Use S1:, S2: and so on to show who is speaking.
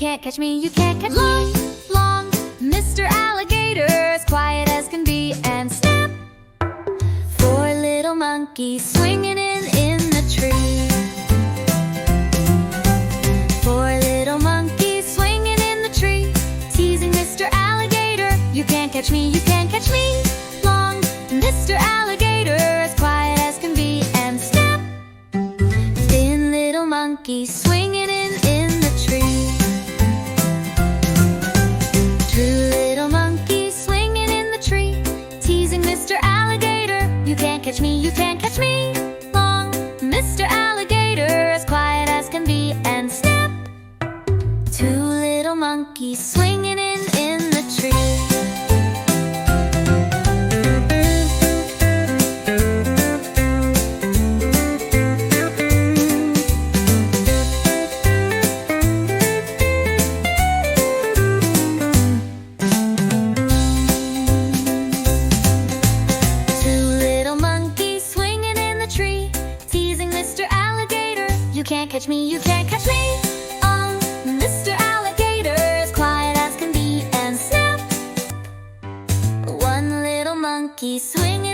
S1: can't catch me, you can't catch me. Long, long, Mr. Alligator, as quiet as can be, and snap! Four little monkeys swinging in the tree. Four little monkeys swinging in the tree, teasing Mr. Alligator. You can't catch me, you can't catch me. Long, Mr. Alligator, as quiet as can be, and snap! Thin little monkeys swinging in the tree. Two little monkeys swinging in the tree, teasing Mr. Alligator. You can't catch me, you can't catch me. Long, Mr. Alligator, as quiet as can be, and snap! Two little monkeys swinging in the tree. You can't catch me, you can't catch me. Oh, Mr. Alligator, as quiet as can be, and snap! One little monkey swinging